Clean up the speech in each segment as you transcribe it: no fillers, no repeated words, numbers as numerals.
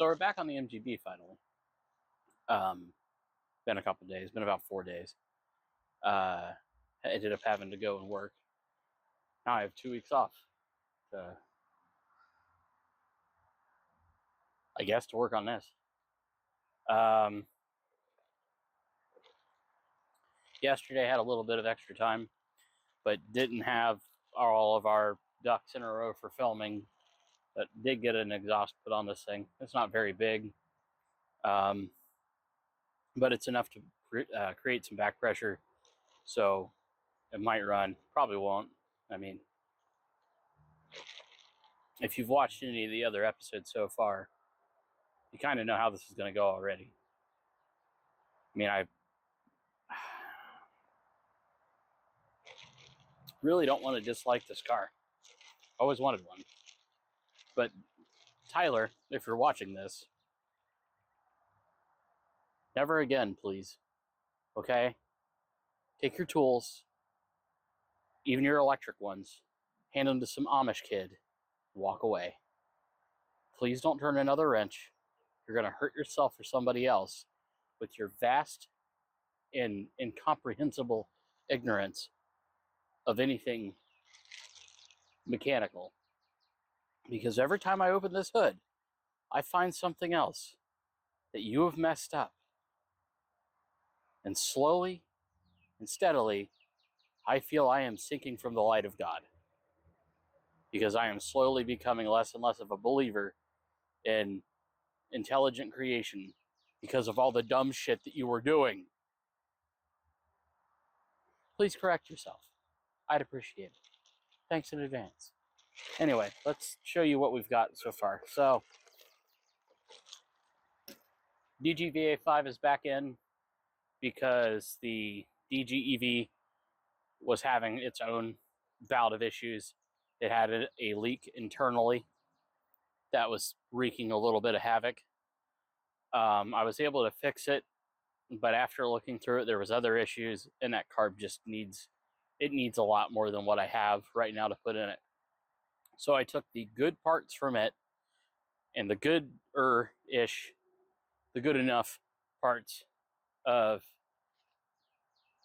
So we're back on the MGB finally. Been a couple days, been about 4 days. I ended up having to go and work. Now I have 2 weeks off to, I guess, to work on this. Yesterday I had a little bit of extra time, but didn't have all of our ducks in a row for filming. But did get an exhaust put on this thing. It's not very big, but it's enough to create some back pressure, so it might run. Probably won't. I mean, if you've watched any of the other episodes so far, you kind of know how this is going to go already. I mean, I really don't want to dislike this car. Always wanted one. But Tyler, if you're watching this, never again, please. Okay? Take your tools, even your electric ones, hand them to some Amish kid, and walk away. Please don't turn another wrench. You're going to hurt yourself or somebody else with your vast and incomprehensible ignorance of anything mechanical. Because every time I open this hood, I find something else that you have messed up. And slowly and steadily, I feel I am sinking from the light of God. Because I am slowly becoming less and less of a believer in intelligent creation because of all the dumb shit that you were doing. Please correct yourself. I'd appreciate it. Thanks in advance. Anyway, let's show you what we've got so far. So, DGVA5 is back in because the DGEV was having its own bout of issues. It had a leak internally that was wreaking a little bit of havoc. I was able to fix it, but after looking through it, there was other issues, and that carb just needs a lot more than what I have right now to put in it. So I took the good parts from it and the good enough parts of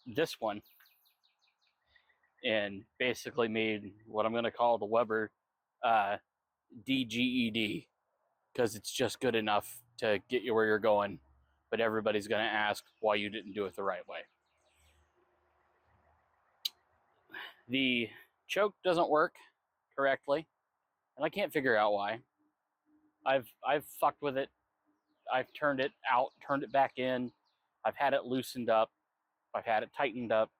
this one and basically made what I'm going to call the Weber DGED, because it's just good enough to get you where you're going, but everybody's going to ask why you didn't do it the right way. The choke doesn't work correctly, and I can't figure out why. I've fucked with it. I've turned it out, turned it back in. I've had it loosened up. I've had it tightened up.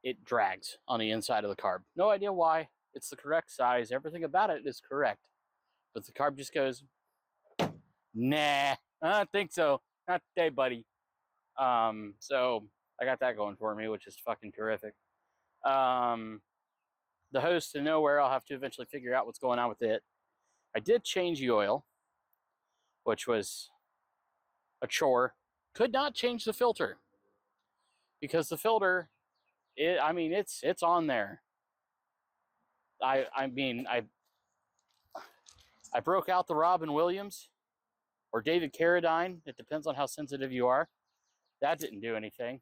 It drags on the inside of the carb. No idea why. It's the correct size. Everything about it is correct. But the carb just goes, nah, I don't think so. Not today, buddy. So I got that going for me, which is fucking terrific. The hose to nowhere, I'll have to eventually figure out what's going on with it. I did change the oil, which was a chore. Could not change the filter because the filter, it's on there. I broke out the Robin Williams or David Carradine. It depends on how sensitive you are. That didn't do anything.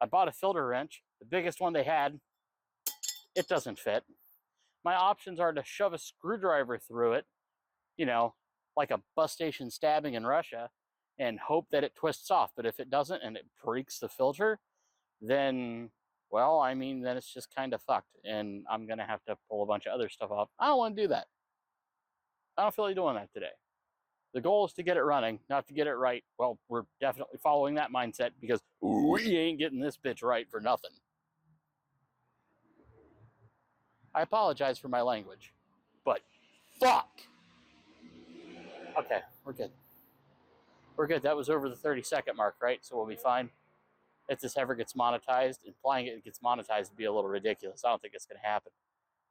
I bought a filter wrench, the biggest one they had. It doesn't fit. My options are to shove a screwdriver through it, like a bus station stabbing in Russia, and hope that it twists off. But if it doesn't and it breaks the filter, then, then it's just kind of fucked. And I'm going to have to pull a bunch of other stuff off. I don't want to do that. I don't feel like doing that today. The goal is to get it running, not to get it right. Well, we're definitely following that mindset because we ain't getting this bitch right for nothing. I apologize for my language, but fuck! Okay, we're good. We're good. That was over the 30-second mark, right? So we'll be fine. If this ever gets monetized, implying it gets monetized would be a little ridiculous. I don't think it's going to happen.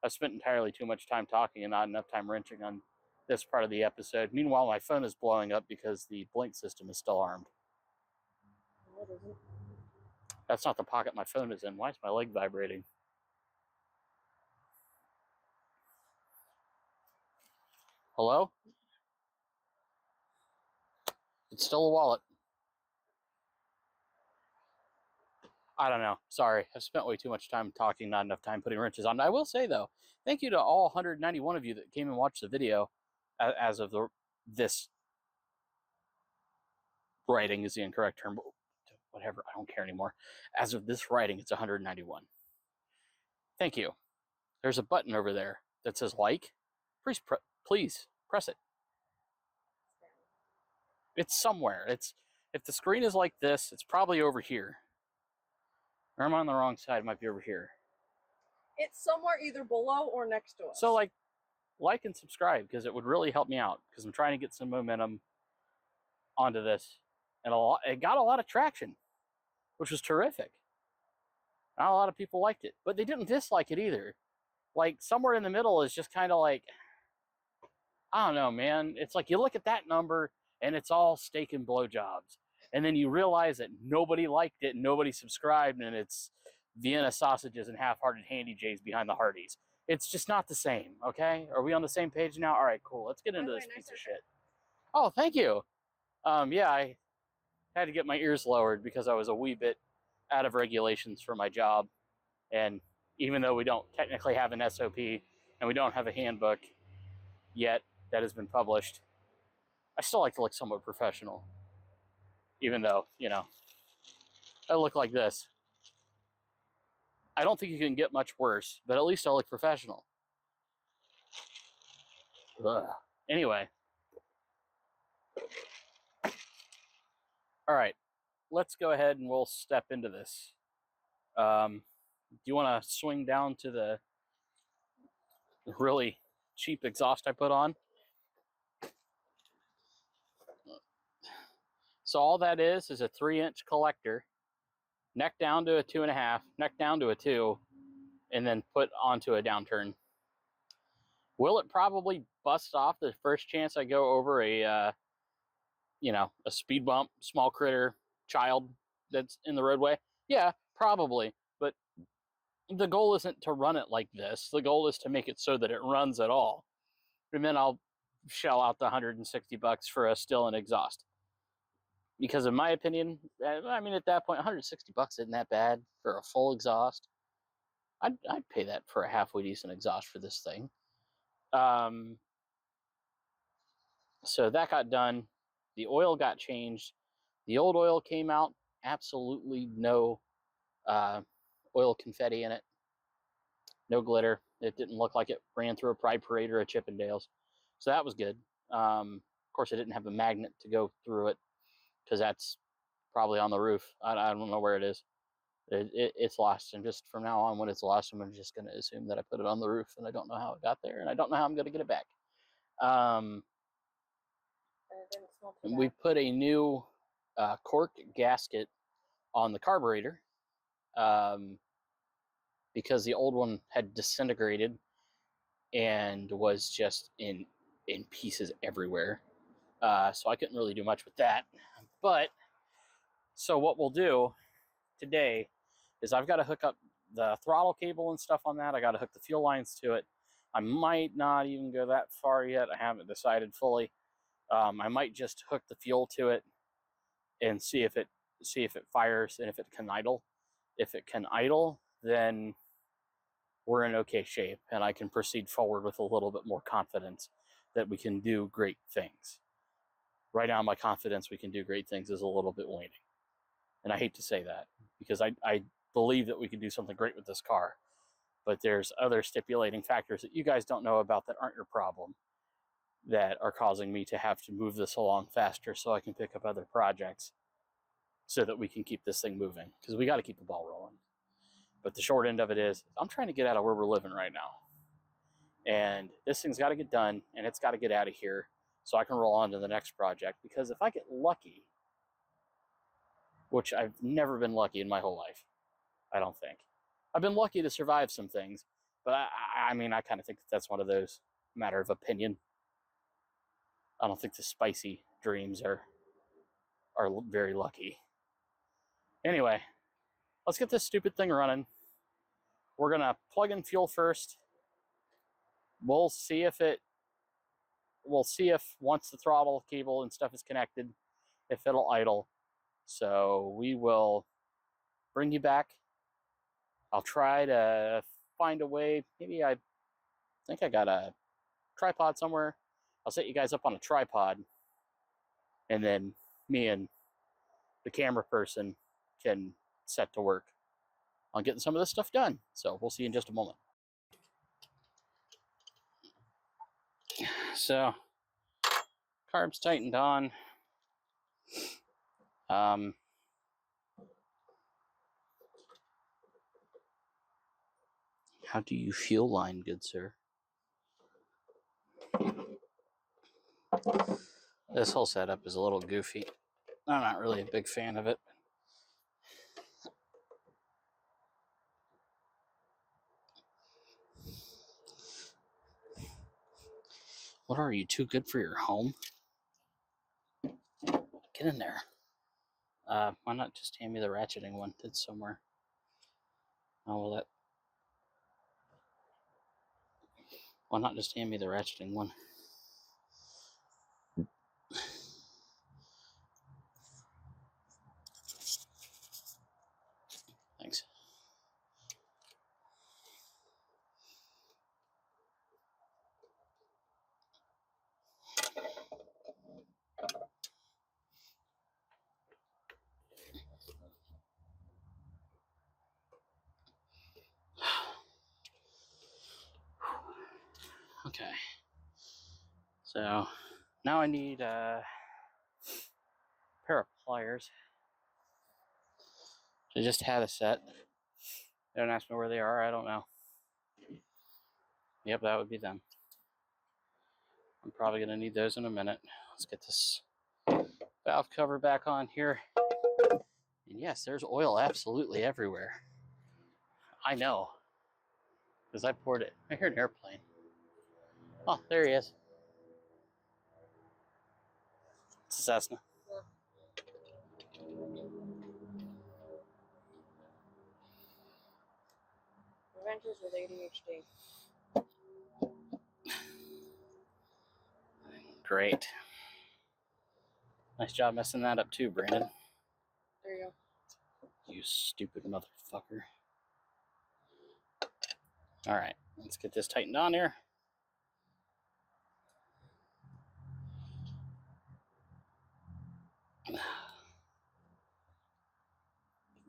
I've spent entirely too much time talking and not enough time wrenching on this part of the episode. Meanwhile, my phone is blowing up because the blink system is still armed. What is it? That's not the pocket my phone is in. Why is my leg vibrating? Hello? It's still a wallet. I don't know. Sorry, I've spent way too much time talking, not enough time putting wrenches on. I will say, though, thank you to all 191 of you that came and watched the video as of this writing is the incorrect term, but whatever, I don't care anymore. As of this writing, it's 191. Thank you. There's a button over there that says like. Please press it. It's somewhere. If the screen is like this, it's probably over here. Or am I on the wrong side? It might be over here. It's somewhere either below or next to us. So like and subscribe, because it would really help me out, because I'm trying to get some momentum onto this. And it got a lot of traction, which was terrific. Not a lot of people liked it, but they didn't dislike it either. Like, somewhere in the middle is just kind of like, I don't know, man. It's like you look at that number and it's all steak and blowjobs. And then you realize that nobody liked it, nobody subscribed, and it's Vienna sausages and half-hearted Handy J's behind the Hardee's. It's just not the same, okay? Are we on the same page now? All right, cool. Let's get into this piece of shit. Oh, thank you. Yeah, I had to get my ears lowered because I was a wee bit out of regulations for my job. And even though we don't technically have an SOP and we don't have a handbook yet that has been published, I still like to look somewhat professional. Even though, you know, I look like this. I don't think you can get much worse, but at least I look professional. Ugh. Anyway. All right. Let's go ahead and we'll step into this. Do you want to swing down to the really cheap exhaust I put on? So all that is a 3-inch collector, neck down to a 2.5, neck down to a 2, and then put onto a downturn. Will it probably bust off the first chance I go over a speed bump, small critter, child that's in the roadway? Yeah, probably. But the goal isn't to run it like this. The goal is to make it so that it runs at all. And then I'll shell out the $160 for a still and exhaust. Because in my opinion, I mean, at that point, $160 isn't that bad for a full exhaust. I'd pay that for a halfway decent exhaust for this thing. So that got done. The oil got changed. The old oil came out. Absolutely no oil confetti in it. No glitter. It didn't look like it ran through a Pride Parade or a Chippendales. So that was good. Of course, it didn't have a magnet to go through it, because that's probably on the roof. I don't know where it is. It's lost, and just from now on, when it's lost, I'm just going to assume that I put it on the roof, and I don't know how it got there, and I don't know how I'm going to get it back. We put a new cork gasket on the carburetor because the old one had disintegrated and was just in pieces everywhere. So I couldn't really do much with that. But, so what we'll do today is I've got to hook up the throttle cable and stuff on that. I got to hook the fuel lines to it. I might not even go that far yet. I haven't decided fully. I might just hook the fuel to it and see if it fires and if it can idle. If it can idle, then we're in okay shape, and I can proceed forward with a little bit more confidence that we can do great things. Right now, my confidence we can do great things is a little bit waning. And I hate to say that, because I believe that we can do something great with this car. But there's other stipulating factors that you guys don't know about that aren't your problem, that are causing me to have to move this along faster so I can pick up other projects so that we can keep this thing moving. Because we got to keep the ball rolling. But the short end of it is, I'm trying to get out of where we're living right now. And this thing's got to get done, and it's got to get out of here so I can roll on to the next project. Because if I get lucky, which I've never been lucky in my whole life, I don't think. I've been lucky to survive some things, but I mean, I kind of think that's one of those, matter of opinion. I don't think the spicy dreams are very lucky. Anyway, let's get this stupid thing running. We're going to plug in fuel first. We'll see if once the throttle cable and stuff is connected, if it'll idle. So we will bring you back. I'll try to find a way. Maybe I think I got a tripod somewhere. I'll set you guys up on a tripod, and then me and the camera person can set to work on getting some of this stuff done. So we'll see you in just a moment. So carb's tightened on. How do you feel, line good sir? This whole setup is a little goofy. I'm not really a big fan of it. What are you, too good for your home? Get in there. Why not just hand me the ratcheting one? It's somewhere. Oh, well, that. Why not just hand me the ratcheting one? Thanks. Okay. So now I need a pair of pliers. I just had a set. Don't ask me where they are. I don't know. Yep, that would be them. I'm probably going to need those in a minute. Let's get this valve cover back on here. And yes, there's oil absolutely everywhere. I know. Because I poured it. I hear an airplane. Oh, there he is. It's a Cessna. Adventures with ADHD. Great. Nice job messing that up too, Brandon. There you go. You stupid motherfucker. All right, let's get this tightened on here. Get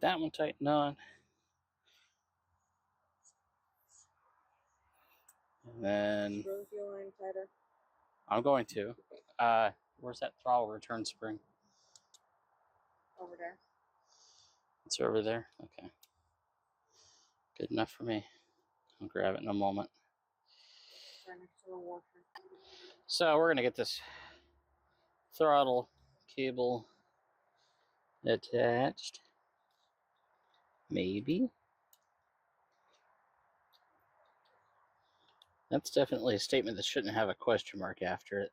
that one tightened on. And then Really feel line tighter. I'm going to. Where's that throttle return spring? Over there. It's over there. Okay. Good enough for me. I'll grab it in a moment. Right next to the washer. So we're gonna get this throttle cable attached. Maybe. That's definitely a statement that shouldn't have a question mark after it.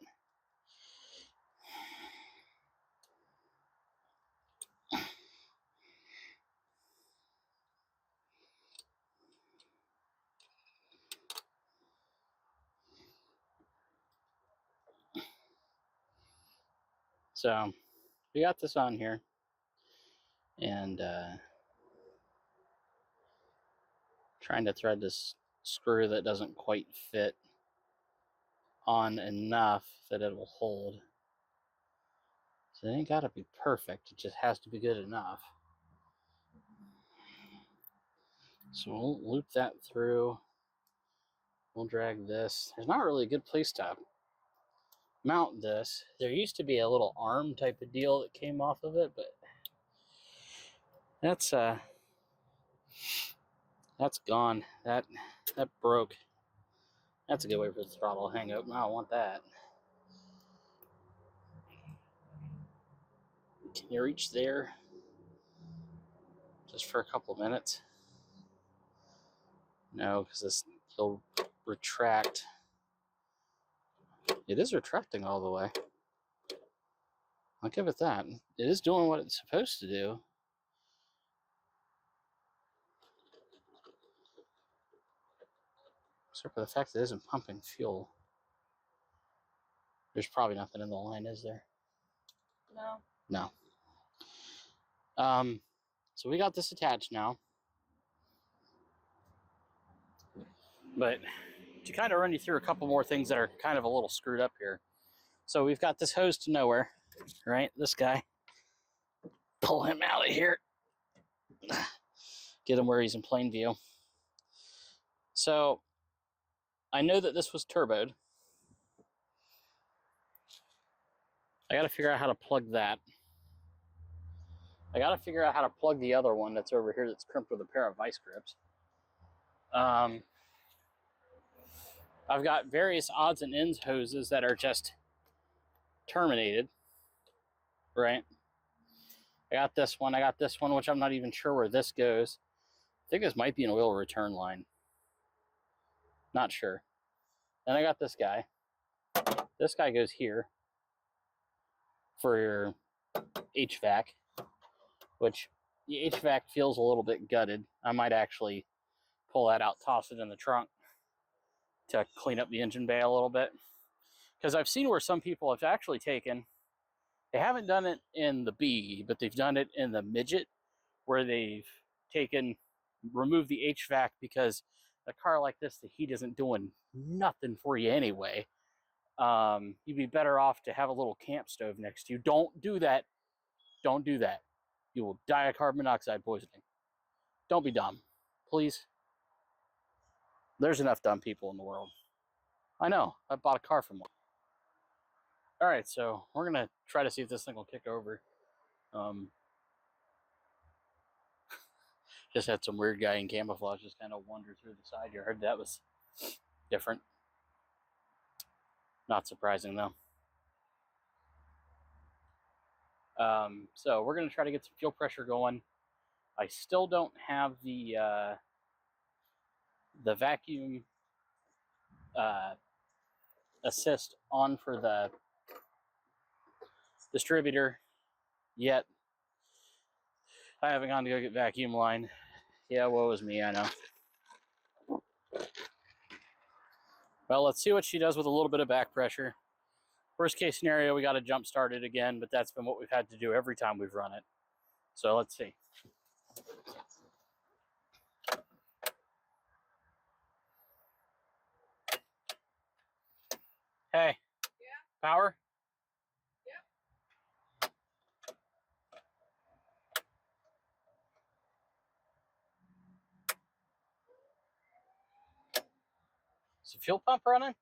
So we got this on here, and trying to thread this screw that doesn't quite fit on enough that it will hold. So it ain't gotta be perfect, it just has to be good enough. So we'll loop that through. We'll drag this. There's not really a good place to mount this. There used to be a little arm type of deal that came off of it, but that's gone. That broke. That's a good way for the throttle to hang up. I don't want that. Can you reach there? Just for a couple of minutes? No, because this will retract. It is retracting all the way. I'll give it that. It is doing what it's supposed to do. Except for the fact that it isn't pumping fuel. There's probably nothing in the line, is there? No. No. So we got this attached now. But to kind of run you through a couple more things that are kind of a little screwed up here. So we've got this hose to nowhere, right? This guy. Pull him out of here. Get him where he's in plain view. So I know that this was turboed. I got to figure out how to plug that. I got to figure out how to plug the other one that's over here that's crimped with a pair of vice grips. I've got various odds and ends hoses that are just terminated, right? I got this one, which I'm not even sure where this goes. I think this might be an oil return line. Not sure. Then I got this guy. This guy goes here for your HVAC, which the HVAC feels a little bit gutted. I might actually pull that out, toss it in the trunk to clean up the engine bay a little bit. Because I've seen where some people have actually taken, they haven't done it in the B, but they've done it in the midget, where they've removed the HVAC because a car like this, the heat isn't doing nothing for you anyway. You'd be better off to have a little camp stove next to you. Don't do that. Don't do that. You will die of carbon monoxide poisoning. Don't be dumb, please. There's enough dumb people in the world. I know. I bought a car from one. All right, so we're going to try to see if this thing will kick over. Just had some weird guy in camouflage just kind of wander through the side yard. That was different. Not surprising, though. So we're going to try to get some fuel pressure going. I still don't have the vacuum assist on for the distributor yet. I haven't gone to go get vacuum line. Yeah, woe is me, I know. Well, let's see what she does with a little bit of back pressure. Worst case scenario, we got to jump start it again, but that's been what we've had to do every time we've run it. So let's see. Hey. Yeah. Power? Yep. Is the fuel pump running?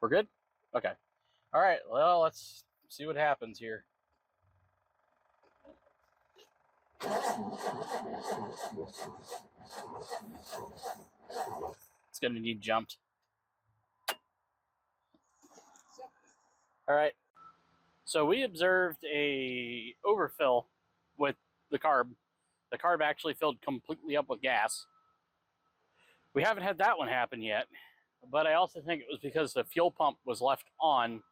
We're good? Okay. All right, well, let's see what happens here. It's going to need jumped. All right. So we observed a overfill with the carb. The carb actually filled completely up with gas. We haven't had that one happen yet, but I also think it was because the fuel pump was left on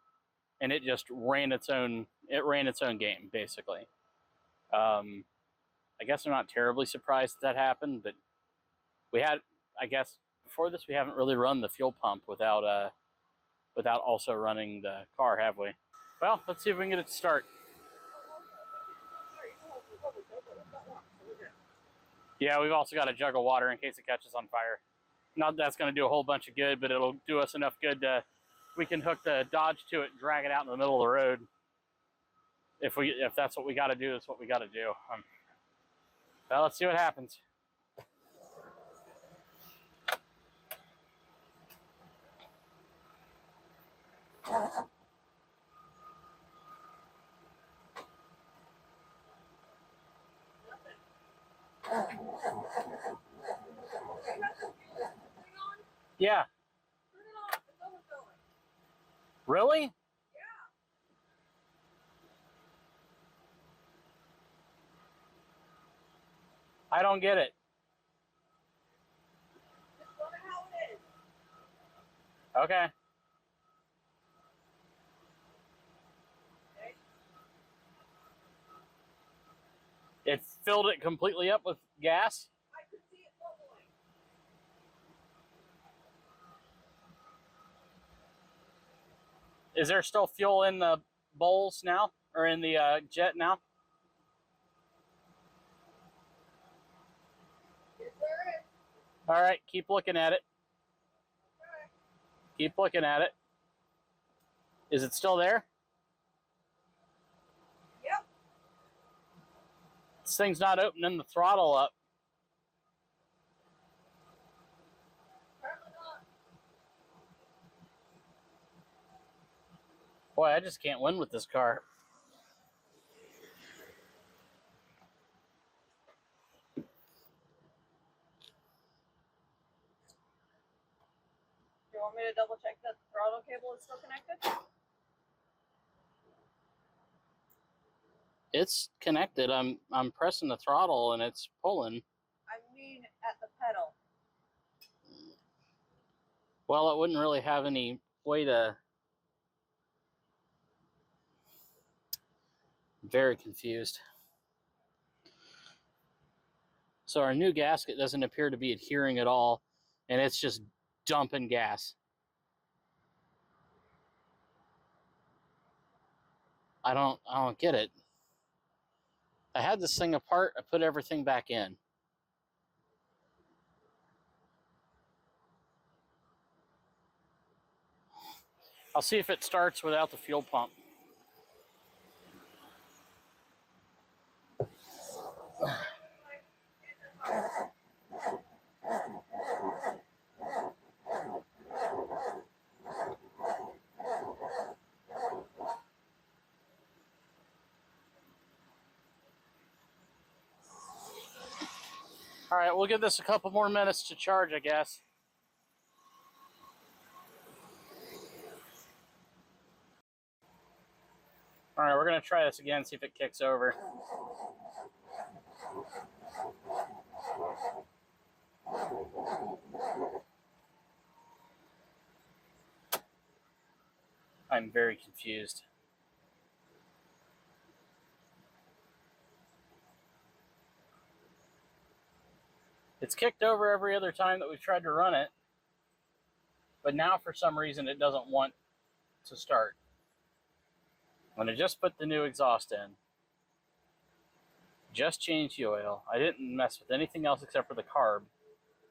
and it just ran its own game, basically. I guess I'm not terribly surprised that happened, but I guess before this we haven't really run the fuel pump without also running the car, have we? Well, let's see if we can get it to start. Yeah, we've also got a jug of water in case it catches on fire. Not that that's going to do a whole bunch of good, but it'll do us enough good to, we can hook the Dodge to it and drag it out in the middle of the road. If that's what we got to do, that's what we got to do. Well, let's see what happens. Yeah. Turn it off. It's overfilling. Really? Yeah. I don't get it. Just run it how it is. Okay. Okay. It filled it completely up with gas. I could see it bubbling. Is there still fuel in the bowls now, or in the jet now? Yes, there is. All right, keep looking at it. Okay. Keep looking at it. Is it still there? Yep. This thing's not opening the throttle up. Apparently not. Boy, I just can't win with this car. Do you want me to double check that the throttle cable is still connected? It's connected. I'm pressing the throttle and it's pulling. I mean at the pedal. Well, it wouldn't really have any way to... Very confused. So our new gasket doesn't appear to be adhering at all, and it's just dumping gas. I don't get it. I had this thing apart, I put everything back in. I'll see if it starts without the fuel pump. All right, we'll give this a couple more minutes to charge, I guess. All right, we're gonna try this again, see if it kicks over. I'm very confused. It's kicked over every other time that we've tried to run it, but now for some reason it doesn't want to start. I'm gonna just put the new exhaust in. Just changed the oil. I didn't mess with anything else except for the carb.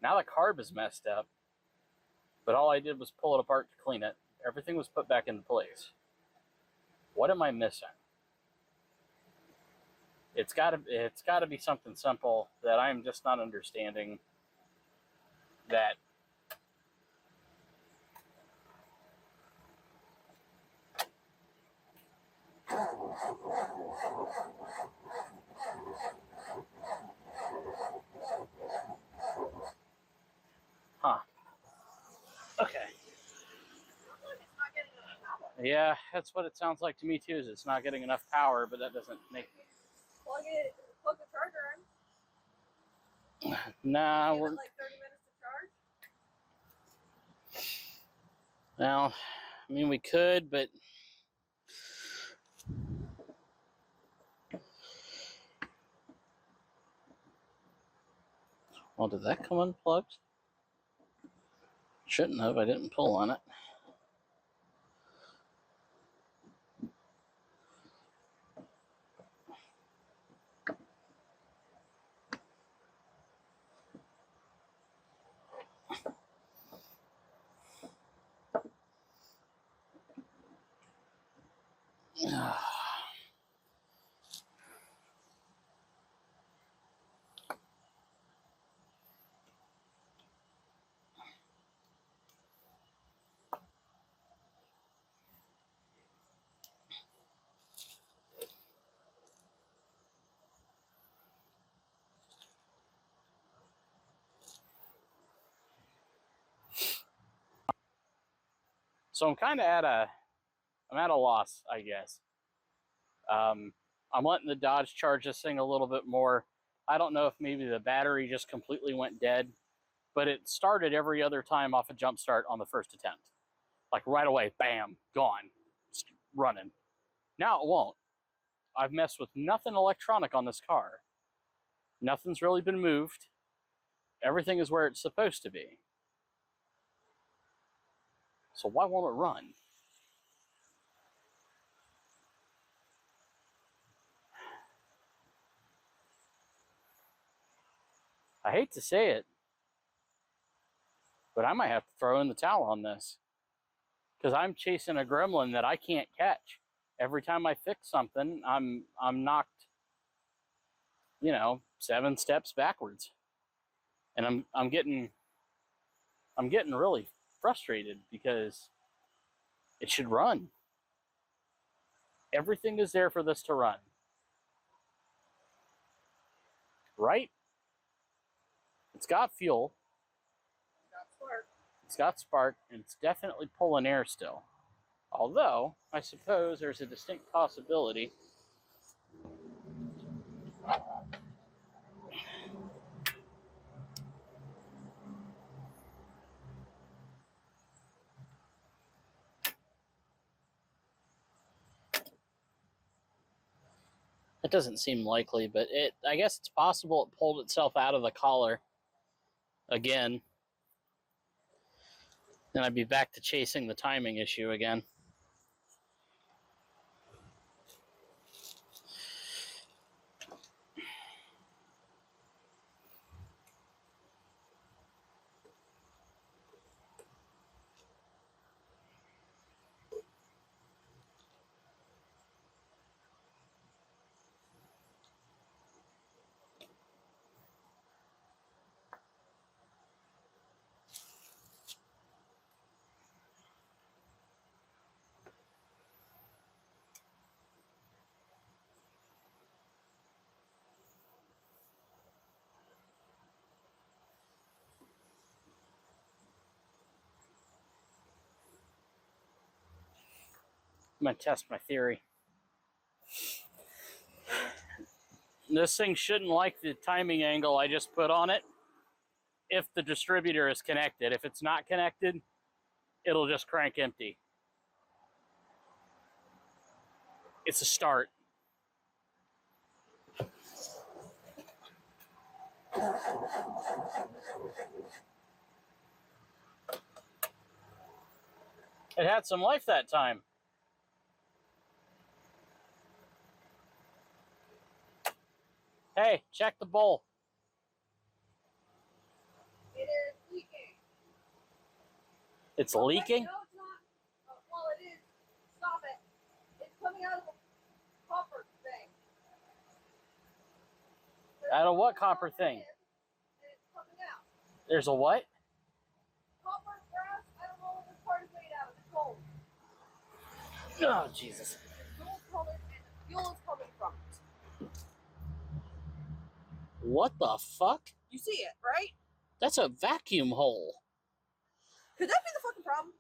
Now the carb is messed up, but all I did was pull it apart to clean it. Everything was put back into place. What am I missing? It's gotta be something simple that I'm just not understanding. That okay. It's not getting enough power. Yeah, that's what it sounds like to me too, is it's not getting enough power, but that doesn't make... Plug the charger in. Nah, Give we're... it like 30 minutes to charge. Well, I mean, we could, but... Well, did that come unplugged? Shouldn't have, I didn't pull on it. So I'm kind of at a loss, I guess. I'm letting the Dodge charge this thing a little bit more. I don't know if maybe the battery just completely went dead, but it started every other time off a jump start on the first attempt. Like right away, bam, gone, it's running. Now it won't. I've messed with nothing electronic on this car. Nothing's really been moved. Everything is where it's supposed to be. So why won't it run? I hate to say it, but I might have to throw in the towel on this. Because I'm chasing a gremlin that I can't catch. Every time I fix something, I'm knocked, 7 steps backwards. And I'm getting really frustrated because it should run. Everything is there for this to run. Right? It's got fuel. It's got spark, and it's definitely pulling air still. Although, I suppose there's a distinct possibility it doesn't seem likely, but I guess it's possible it pulled itself out of the collar again. Then I'd be back to chasing the timing issue again. I'm going to test my theory. This thing shouldn't like the timing angle I just put on it if the distributor is connected. If it's not connected, it'll just crank empty. It's a start. It had some life that time. Hey, check the bowl. It is leaking. It's leaking? No, it's not. Well, it is. Stop it. It's coming out of the copper thing. Out of what copper thing? And it's coming out. There's a what? Copper, brass, I don't know what this part is made out of. It's gold. Oh, Jesus. It's gold colored and the fuel is coming from it. What the fuck? You see it, right? That's a vacuum hole. Could that be the fucking problem?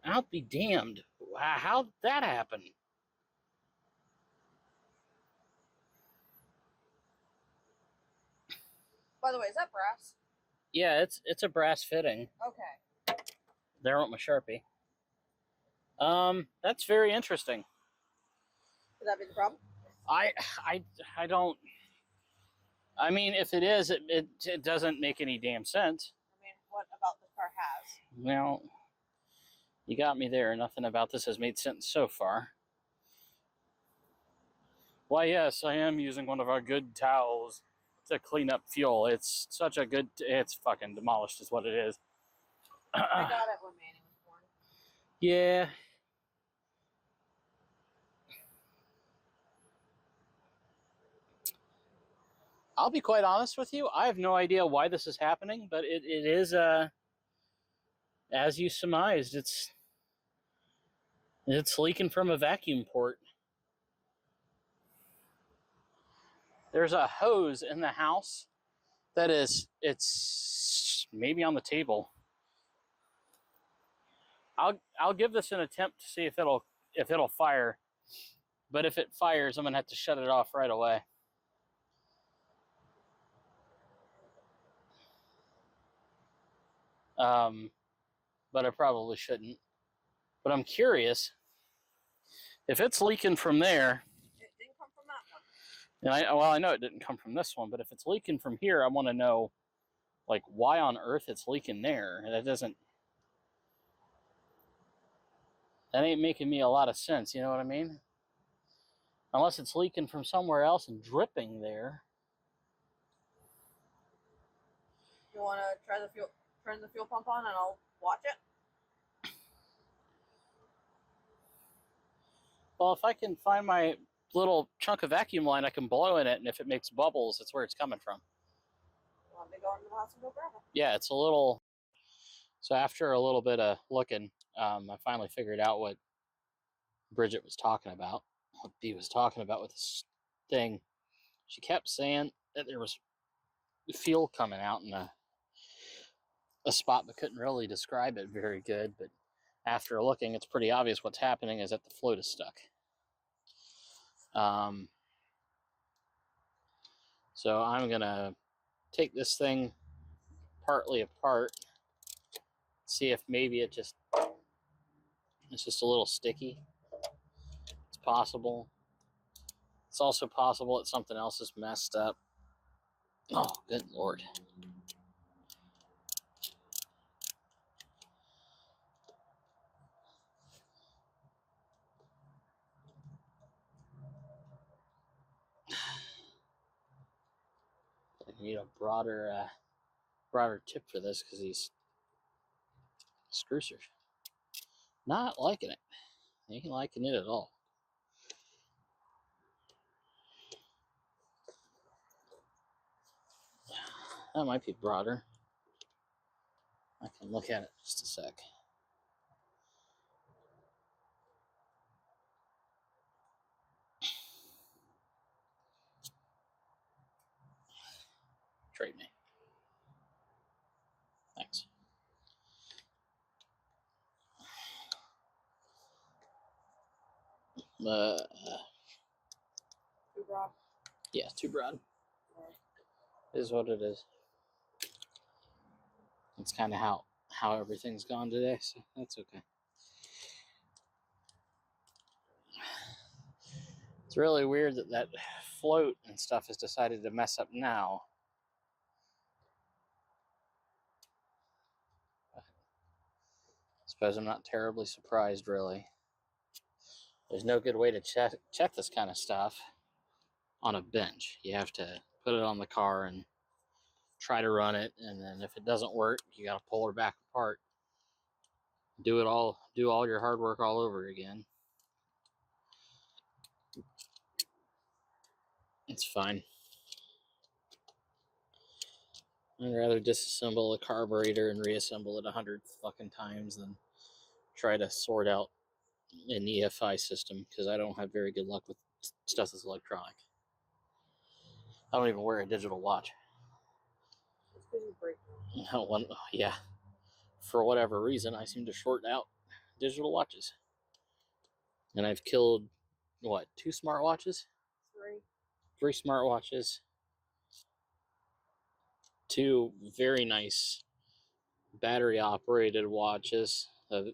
I'll be damned. How'd that happen? By the way, is that brass? Yeah, it's a brass fitting. Okay. There went my Sharpie. That's very interesting. Could that be the problem? I don't. I mean, if it is, it doesn't make any damn sense. I mean, what about the car has? Well, you got me there. Nothing about this has made sense so far. Why, yes, I am using one of our good towels to clean up fuel. It's such a good. It's fucking demolished, is what it is. I got it when Manny was born. Yeah. I'll be quite honest with you. I have no idea why this is happening, but it is, as you surmised, it's leaking from a vacuum port. There's a hose in the house that it's maybe on the table. I'll give this an attempt to see if it'll fire. But if it fires, I'm gonna have to shut it off right away. But I probably shouldn't. But I'm curious if it's leaking from there. It didn't come from that one. And I know it didn't come from this one, but if it's leaking from here, I want to know, like, why on earth it's leaking there. That ain't making me a lot of sense. You know what I mean? Unless it's leaking from somewhere else and dripping there. You want to try the fuel? Turn the fuel pump on, and I'll watch it. Well, if I can find my little chunk of vacuum line, I can blow in it, and if it makes bubbles, it's where it's coming from. You want me to go into the house and go grab it? Yeah, it's a little... So after a little bit of looking, I finally figured out what Bridget was talking about, what Bea was talking about with this thing. She kept saying that there was fuel coming out in a spot, but couldn't really describe it very good. But after looking, it's pretty obvious what's happening is that the float is stuck. So I'm gonna take this thing partly apart, see if maybe it's just a little sticky. It's possible. It's also possible that something else is messed up. Oh, good Lord. I need a broader tip for this because these screws are not liking it. They ain't liking it at all. That might be broader. I can look at it just a sec. Trade me. Thanks. Too broad. Yeah, too broad. It is what it is. It's kind of how everything's gone today, so that's okay. It's really weird that float and stuff has decided to mess up now. I suppose I'm not terribly surprised, really. There's no good way to check this kind of stuff on a bench. You have to put it on the car and try to run it, and then if it doesn't work, you got to pull her back apart. Do all your hard work all over again. It's fine. I'd rather disassemble a carburetor and reassemble it 100 fucking times than try to sort out an EFI system, because I don't have very good luck with stuff that's electronic. I don't even wear a digital watch. It's because you break them. Yeah. For whatever reason, I seem to short out digital watches. And I've killed, what, 2 smartwatches? 3 smartwatches. 2 very nice battery operated watches. 3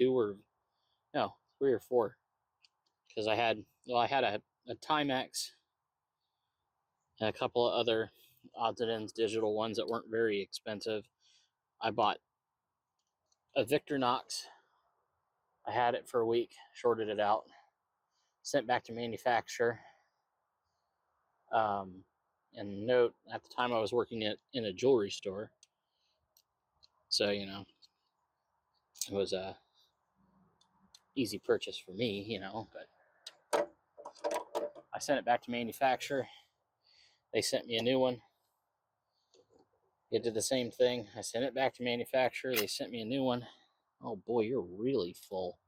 or 4. Because I had a Timex and a couple of other odds and ends digital ones that weren't very expensive. I bought a Victorinox. I had it for a week, shorted it out, sent back to manufacturer. And note, at the time I was working in a jewelry store. So, it was a easy purchase for me, but I sent it back to manufacturer. They sent me a new one. It did the same thing. I sent it back to manufacturer. They sent me a new one. Oh boy, you're really full.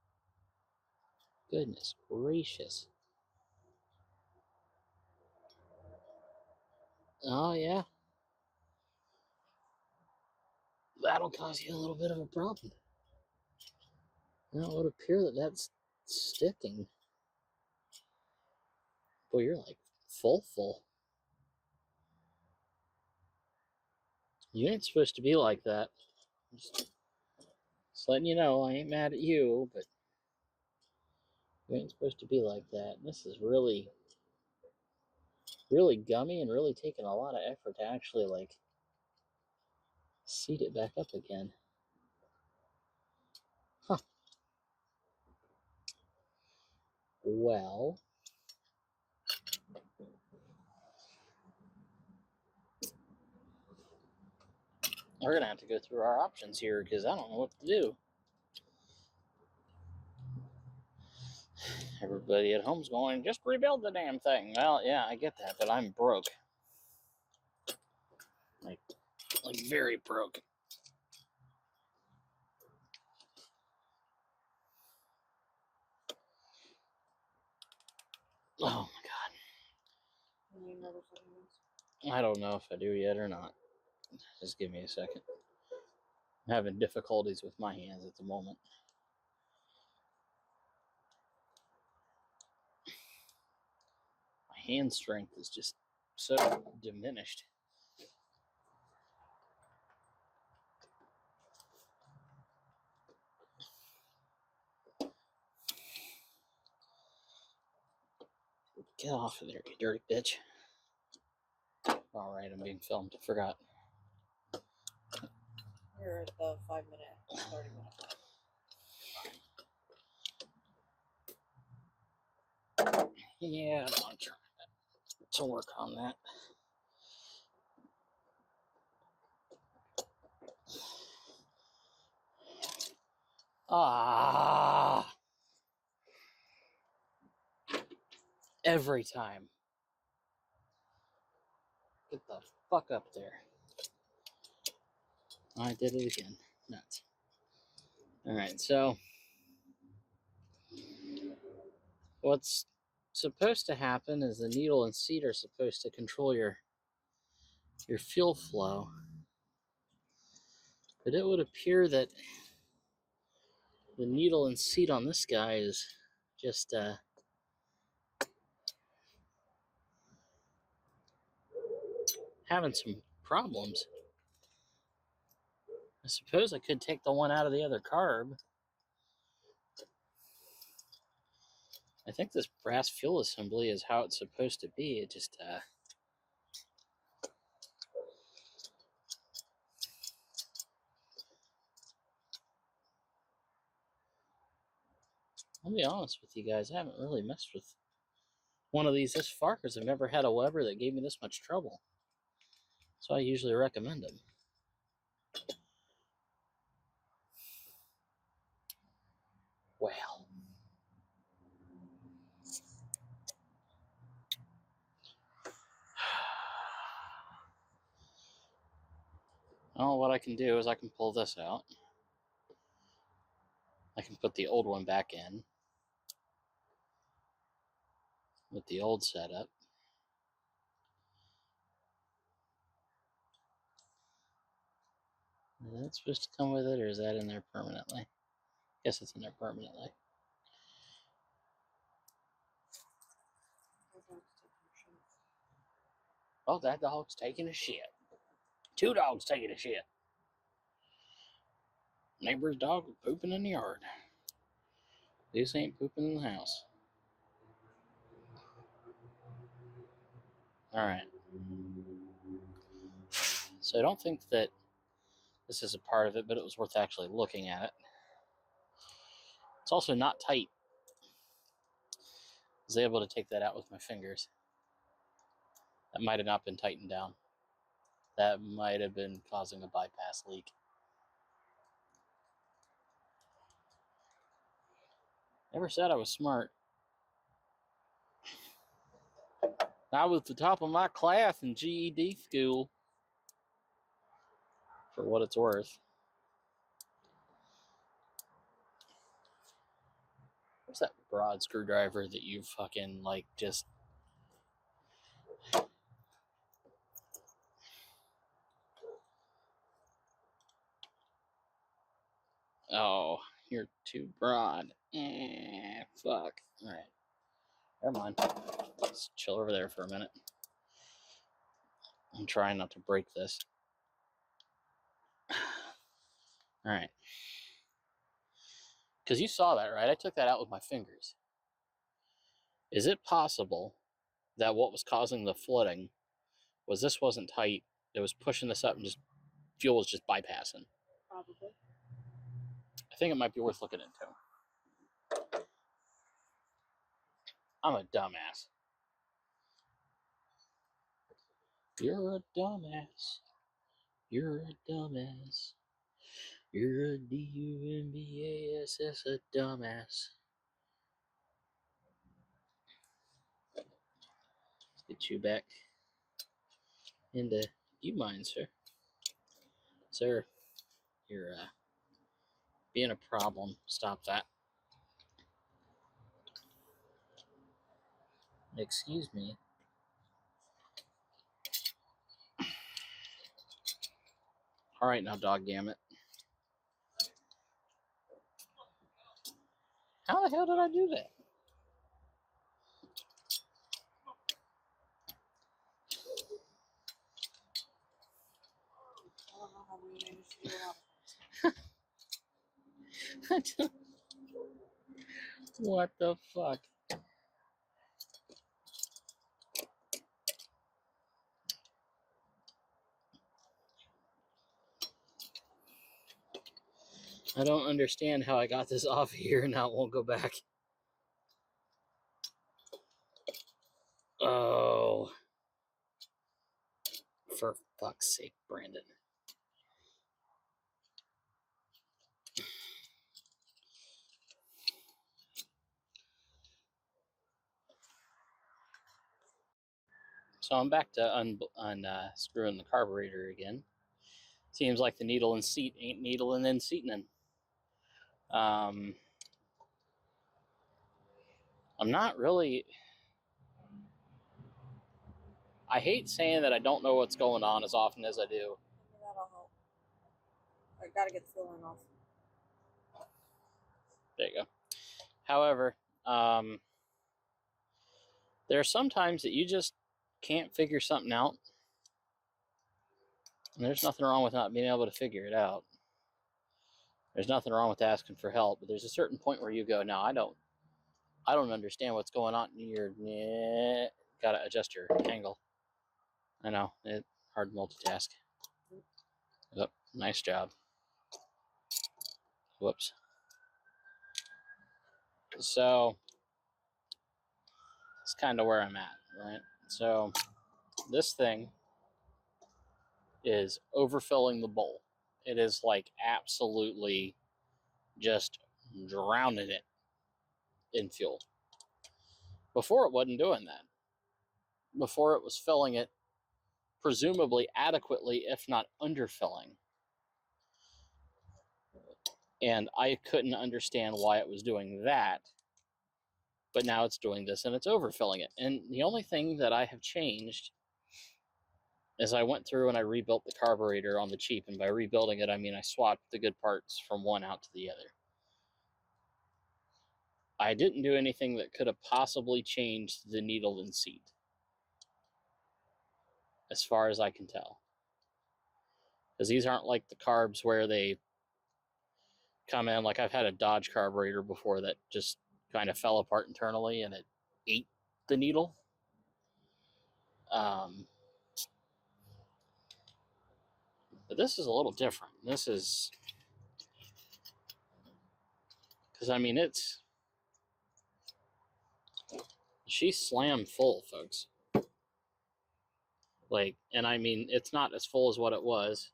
Goodness gracious. Oh yeah. That'll cause you a little bit of a problem. Now it would appear that that's sticking. Boy, you're like full. You ain't supposed to be like that. Just letting you know, I ain't mad at you, but you ain't supposed to be like that. This is really, really gummy and really taking a lot of effort to actually, seat it back up again. Huh. Well, we're going to have to go through our options here because I don't know what to do. Everybody at home's going, just rebuild the damn thing. Well, yeah, I get that, but I'm broke. Like very broke. Oh my God. Any nervous elements? I don't know if I do yet or not. Just give me a second. I'm having difficulties with my hands at the moment. My hand strength is just so diminished. Get off of there, you dirty bitch. Alright, I'm being filmed. I forgot. You're at the 5-minute, 30-minute mark. Yeah, I'm trying to work on that. Ah! Every time. Get the fuck up there. I did it again. Nuts. Alright, so what's supposed to happen is the needle and seat are supposed to control your fuel flow. But it would appear that the needle and seat on this guy is just having some problems. I suppose I could take the one out of the other carb. I think this brass fuel assembly is how it's supposed to be. It just I'll be honest with you guys, I haven't really messed with one of these this far because I've never had a Weber that gave me this much trouble. So I usually recommend them. Well. Oh, what I can do is I can pull this out. I can put the old one back in with the old setup. Is that supposed to come with it, or is that in there permanently? Guess it's in there permanently. Oh, that dog's taking a shit. 2 dogs taking a shit. Neighbor's dog pooping in the yard. This ain't pooping in the house. Alright. So I don't think that this is a part of it, but it was worth actually looking at it. It's also not tight. I was able to take that out with my fingers. That might have not been tightened down. That might have been causing a bypass leak. Never said I was smart. I was the top of my class in GED school. For what it's worth. What's that broad screwdriver that you fucking like just... Oh, you're too broad. Fuck. Alright. Never mind. Let's chill over there for a minute. I'm trying not to break this. Alright. Because you saw that, right? I took that out with my fingers. Is it possible that what was causing the flooding was this wasn't tight, it was pushing this up and just fuel was just bypassing? Probably. I think it might be worth looking into. I'm a dumbass. You're a dumbass. You're a dumbass. You're a D-U-M-B-A-S-S, a dumbass. Let's get you back into... You mind, sir? Sir, you're being a problem. Stop that. Excuse me. All right, now, dog damn it. How the hell did I do that? I don't know how we managed to do it. What the fuck? I don't understand how I got this off here and now it won't go back. Oh. For fuck's sake, Brandon. So I'm back to unscrewing the carburetor again. Seems like the needle and seat ain't needling and seating. I'm not really... I hate saying that I don't know what's going on as often as I do. That'll help. I gotta get the filling off. There you go. However, there are some times that you just can't figure something out. And there's nothing wrong with not being able to figure it out. There's nothing wrong with asking for help, but there's a certain point where you go, no, I don't understand what's going on. You're gotta adjust your angle. I know, it's hard to multitask. Yep, nice job. Whoops. So it's kind of where I'm at, right? So this thing is overfilling the bowl. It is like absolutely just drowning it in fuel. Before it wasn't doing that. Before it was filling it presumably adequately, if not underfilling. And I couldn't understand why it was doing that. But now it's doing this and it's overfilling it. And the only thing that I have changed is I went through and I rebuilt the carburetor on the cheap. And by rebuilding it, I mean I swapped the good parts from one out to the other. I didn't do anything that could have possibly changed the needle and seat, as far as I can tell. Because these aren't like the carbs where they come in. Like I've had a Dodge carburetor before that just kind of fell apart internally and it ate the needle. But this is a little different. This is... Because, I mean, she's slam full, folks. Like, and I mean, it's not as full as what it was.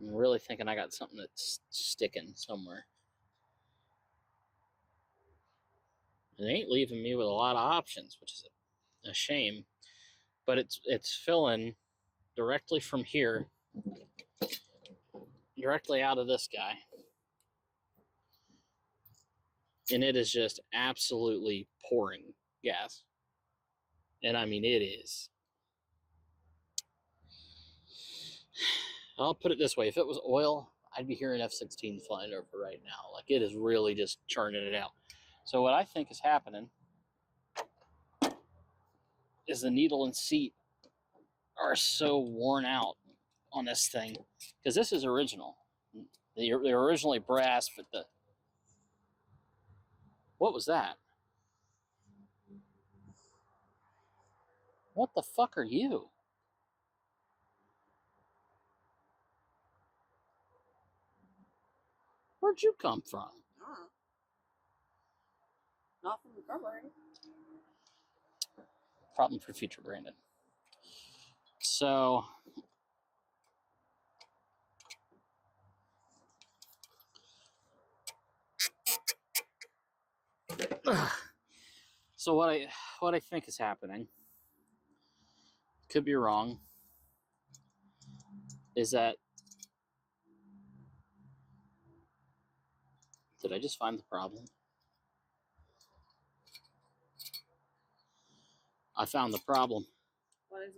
I'm really thinking I got something that's sticking somewhere. It ain't leaving me with a lot of options, which is a shame. But it's filling directly from here, directly out of this guy. And it is just absolutely pouring gas. And I mean, it is. I'll put it this way. If it was oil, I'd be hearing F-16 flying over right now. Like, it is really just churning it out. So what I think is happening is the needle and seat are so worn out on this thing. Because this is original. They're originally brass, but the... What was that? What the fuck are you? Where'd you come from? Not from February. Problem for future Brandon. So so what I think is happening, could be wrong, is that, did I just find the problem? I found the problem. What is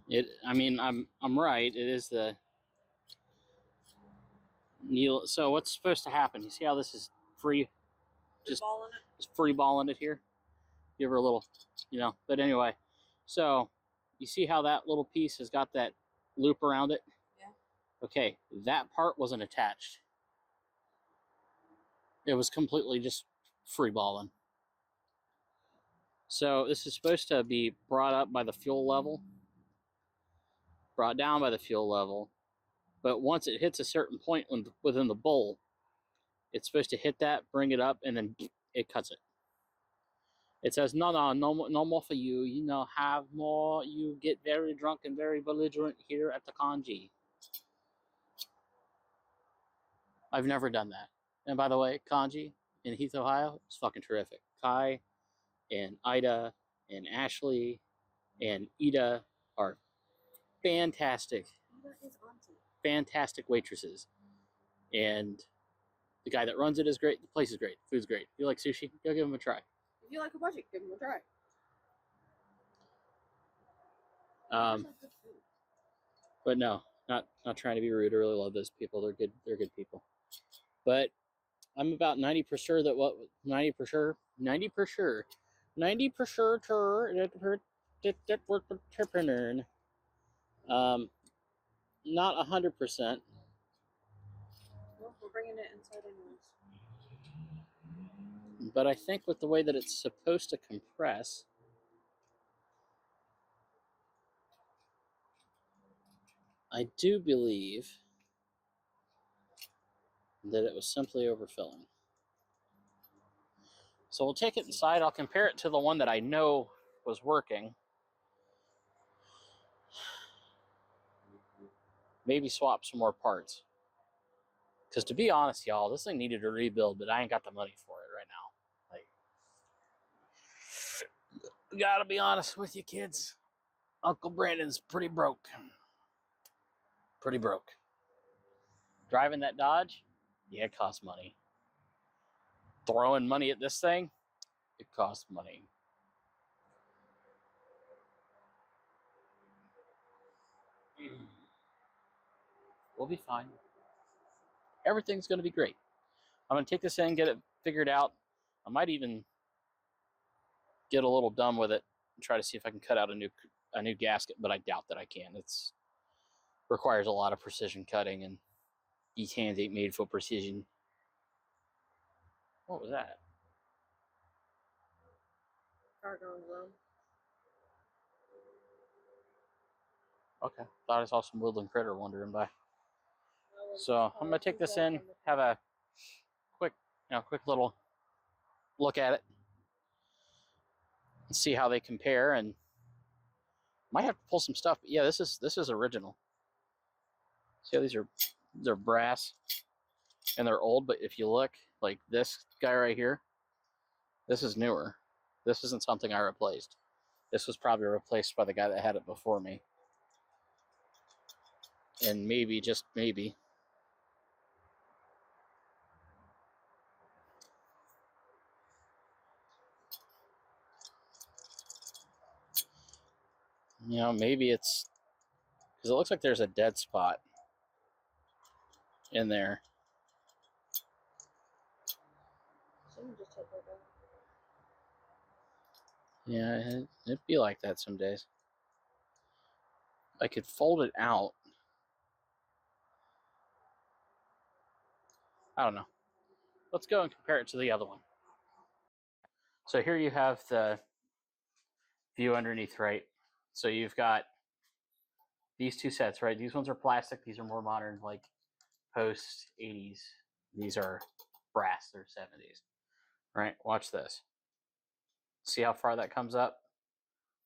it? I mean, I'm right. It is the needle. So what's supposed to happen? You see how this is free, just free balling it here? Give her a little, But anyway, so you see how that little piece has got that loop around it? Yeah. Okay, that part wasn't attached. It was completely just free balling. So this is supposed to be brought up by the fuel level, brought down by the fuel level, but once it hits a certain point within the bowl, it's supposed to hit that, bring it up, and then it cuts it. It says, no more for you. Have more. You get very drunk and very belligerent here at the kanji. I've never done that. And by the way, kanji in Heath, Ohio, is fucking terrific. Kai and Ida and Ashley and Ida are fantastic. Ida is auntie. Fantastic waitresses. And the guy that runs it is great. The place is great. Food's great. If you like sushi, go give them a try. If you like hibachi, give them a try. But no, not trying to be rude. I really love those people. They're good. They're good people. But I'm about 90% sure that 90% sure that we're preparing. Not 100%. Well, we're bringing it inside anyways. But I think with the way that it's supposed to compress, I do believe that it was simply overfilling. So we'll take it inside. I'll compare it to the one that I know was working. Maybe swap some more parts. Because to be honest, y'all, this thing needed a rebuild, but I ain't got the money for it right now. Like, gotta be honest with you, kids. Uncle Brandon's pretty broke. Pretty broke. Driving that Dodge? Yeah, it costs money. Throwing money at this thing? It costs money. We'll be fine. Everything's going to be great. I'm going to take this in, get it figured out. I might even get a little dumb with it and try to see if I can cut out a new gasket, but I doubt that I can. It's requires a lot of precision cutting, and these hands ain't made for precision. What was that? Car going low. Okay, thought I saw some woodland critter wandering by. So I'm gonna take this in, have a quick little look at it, and see how they compare, and might have to pull some stuff. But yeah, this is original. See how they're brass and they're old, but if you look, like this guy right here, this is newer. This isn't something I replaced. This was probably replaced by the guy that had it before me. And maybe, just maybe, maybe it's because it looks like there's a dead spot in there. Just take that out. Yeah, it'd be like that some days. I could fold it out. I don't know. Let's go and compare it to the other one. So here you have the view underneath, right? So you've got these two sets, right? These ones are plastic. These are more modern, like post 80s. These are brass. They're 70s. Right? Watch this. See how far that comes up?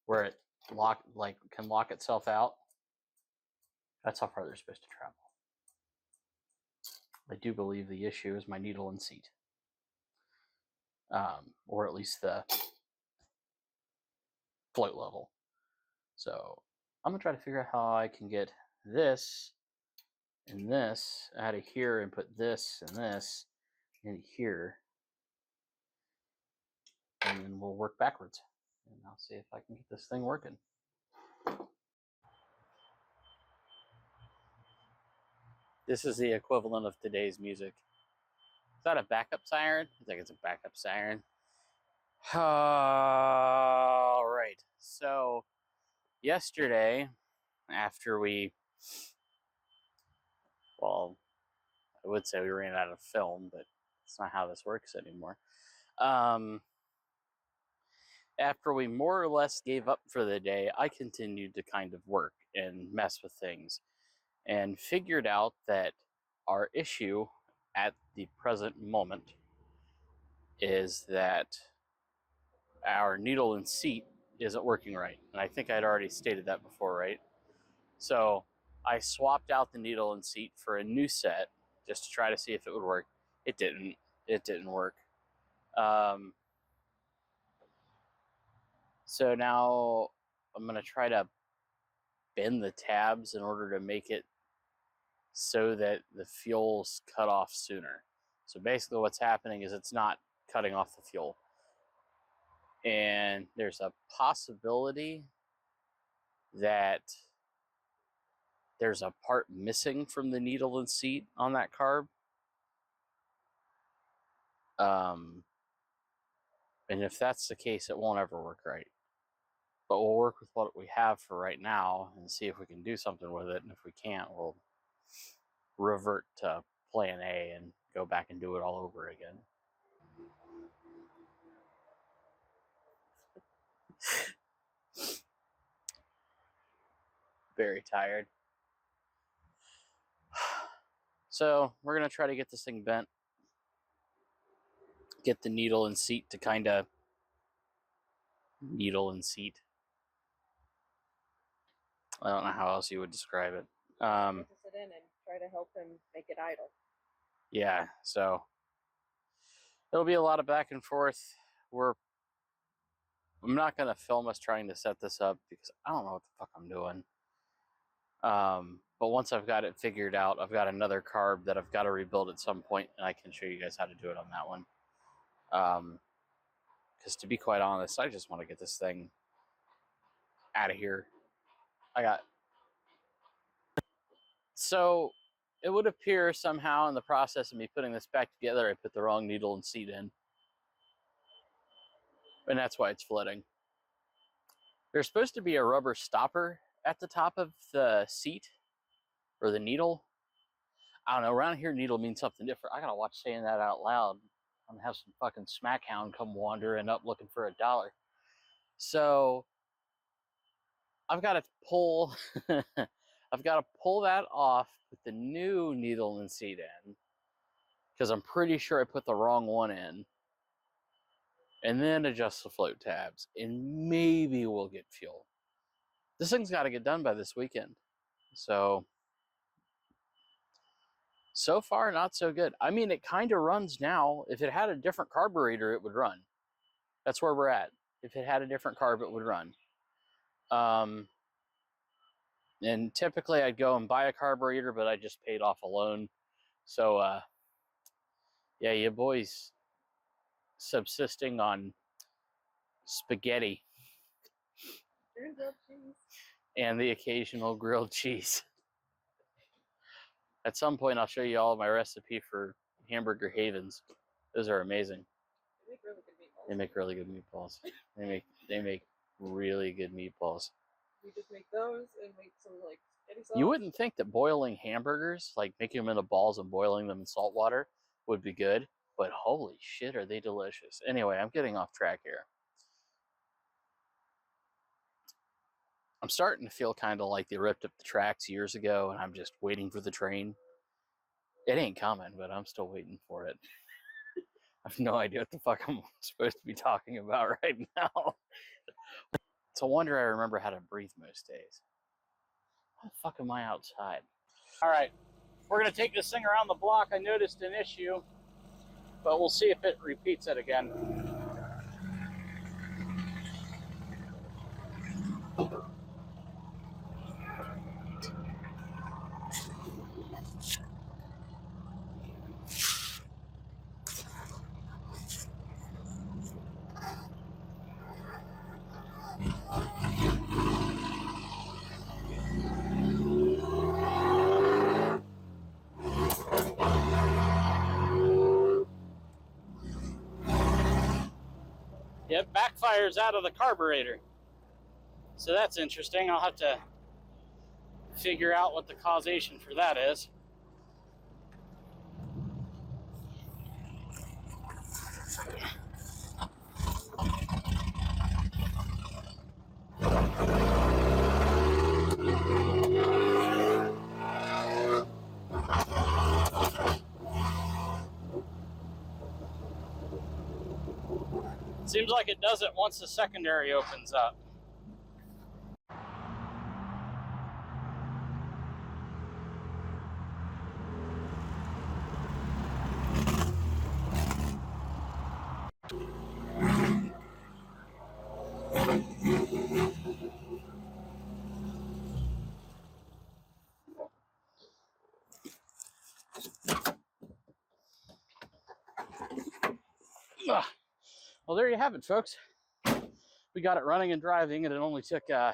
Where it can lock itself out? That's how far they're supposed to travel. I do believe the issue is my needle and seat. Or at least the float level. So I'm gonna try to figure out how I can get this and this out of here and put this and this in here, and then we'll work backwards, and I'll see if I can get this thing working. This is the equivalent of today's music. Is that a backup siren? I think it's a backup siren. All right. So yesterday, after well, I would say we ran out of film, but it's not how this works anymore. After we more or less gave up for the day, I continued to kind of work and mess with things and figured out that our issue at the present moment is that our needle and seat isn't working right. And I think I'd already stated that before, right? So I swapped out the needle and seat for a new set just to try to see if it would work. It didn't. It didn't work. So now I'm going to try to bend the tabs in order to make it so that the fuel's cut off sooner. So basically what's happening is it's not cutting off the fuel. And there's a possibility that there's a part missing from the needle and seat on that carb. And if that's the case, it won't ever work right. But we'll work with what we have for right now and see if we can do something with it. And if we can't, we'll revert to plan A and go back and do it all over again. Very tired. So we're going to try to get this thing bent. Get the needle and seat to kind of needle and seat. I don't know how else you would describe it. To sit in and try to help him make it idle. Yeah, so it'll be a lot of back and forth. I'm not going to film us trying to set this up because I don't know what the fuck I'm doing. But once I've got it figured out, I've got another carb that I've got to rebuild at some point, and I can show you guys how to do it on that one. Because to be quite honest, I just want to get this thing out of here. So it would appear somehow in the process of me putting this back together, I put the wrong needle and seat in. And that's why it's flooding. There's supposed to be a rubber stopper at the top of the seat or the needle. I don't know, around here needle means something different. I gotta watch saying that out loud. I'm gonna have some fucking smack hound come wandering up looking for $1. So I've got to pull I've got to pull that off, put the new needle and seat in, because I'm pretty sure I put the wrong one in, and then adjust the float tabs, and maybe we'll get fuel. This thing's got to get done by this weekend. So far, not so good. I mean, it kind of runs now. If it had a different carburetor, it would run. That's where we're at. If it had a different carb, it would run. And typically I'd go and buy a carburetor, but I just paid off a loan. So, yeah, your boy's subsisting on spaghetti And grilled cheese. and the occasional grilled cheese. At some point, I'll show you all my recipe for hamburger havens. Those are amazing. They make really good meatballs. They make really good meatballs. They make really good meatballs. We just make those and make some like spaghetti sauce. You wouldn't think that boiling hamburgers, like making them into balls and boiling them in salt water, would be good, but holy shit, are they delicious. Anyway, I'm getting off track here. I'm starting to feel kind of like they ripped up the tracks years ago and I'm just waiting for the train. It ain't coming, but I'm still waiting for it. I have no idea what the fuck I'm supposed to be talking about right now. It's a wonder I remember how to breathe most days. How the fuck am I outside? All right, we're gonna take this thing around the block. I noticed an issue, but we'll see if it repeats it again. Yep, backfires out of the carburetor. So that's interesting. I'll have to figure out what the causation for that is. Seems like it does it once the secondary opens up. Ugh. Well, there you have it, folks. We got it running and driving, and it only took an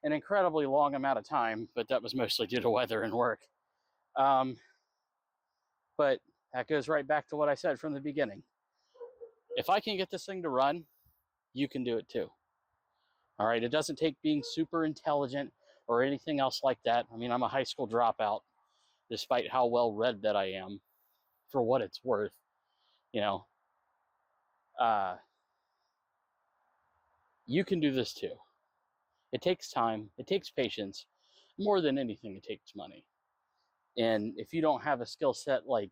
incredibly long amount of time, but that was mostly due to weather and work. But that goes right back to what I said from the beginning. If I can get this thing to run, you can do it too. All right, it doesn't take being super intelligent or anything else like that. I mean, I'm a high school dropout, despite how well read that I am, for what it's worth. You know, you can do this too. It takes time, it takes patience. More than anything, it takes money. And if you don't have a skill set like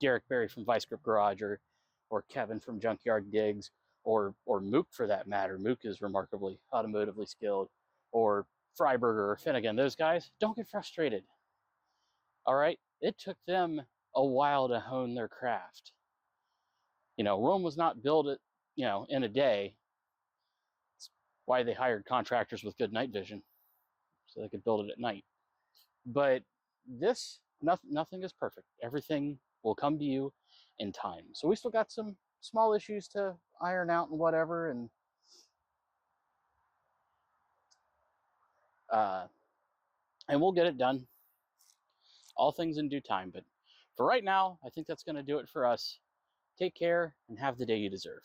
Derek Berry from Vice Grip Garage or Kevin from Junkyard Gigs or Mook for that matter, Mook is remarkably automotively skilled, or Freiberger or Finnegan, those guys, don't get frustrated. All right? It took them a while to hone their craft. You know, Rome was not built, in a day. That's why they hired contractors with good night vision, so they could build it at night. But this, nothing is perfect. Everything will come to you in time. So we still got some small issues to iron out and whatever, and we'll get it done. All things in due time. But for right now, I think that's going to do it for us. Take care and have the day you deserve.